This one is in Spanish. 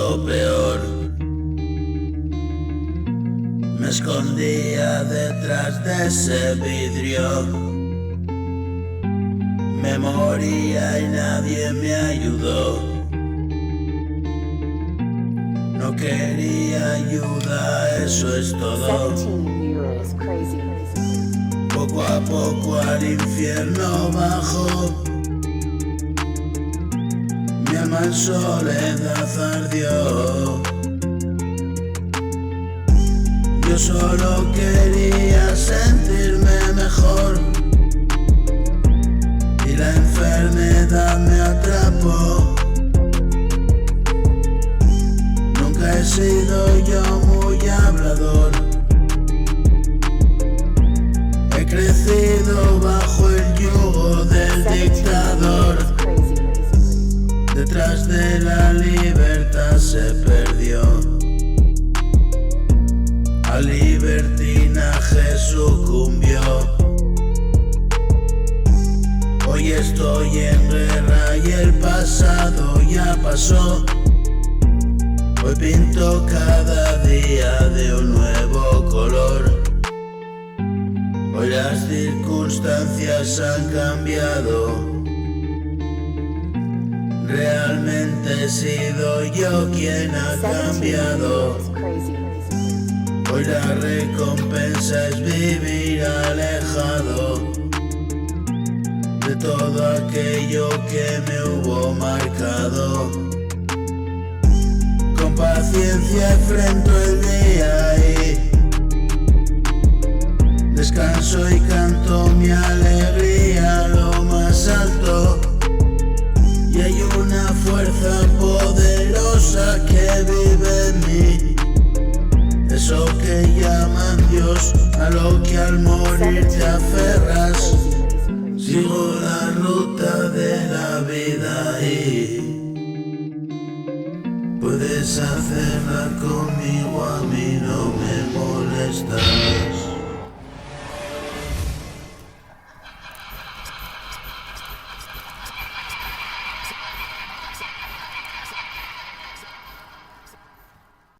lo peor. Me escondía detrás de ese vidrio, me moría y nadie me ayudó. No quería ayuda, eso es todo. Poco a poco al infierno bajo, mi alma en soledad ardió. Yo solo quería sentirme mejor y la enfermedad me atrapó. Nunca he sido yo muy hablador, he crecido bajo el yugo del dictador. Detrás de la libertad se perdió, al libertinaje sucumbió. Hoy estoy en guerra y el pasado ya pasó. Hoy pinto cada día de un nuevo color. Hoy las circunstancias han cambiado. Realmente he sido yo quien ha cambiado. Hoy la recompensa es vivir alejado de todo aquello que me hubo marcado. Con paciencia enfrento el día y descanso y canto mi alegría a lo más alto. Y hay una fuerza poderosa que vive en mí, eso que llaman Dios, a lo que al morir te aferras. Sigo la ruta de la vida y puedes hacerla conmigo, a mí no me molesta.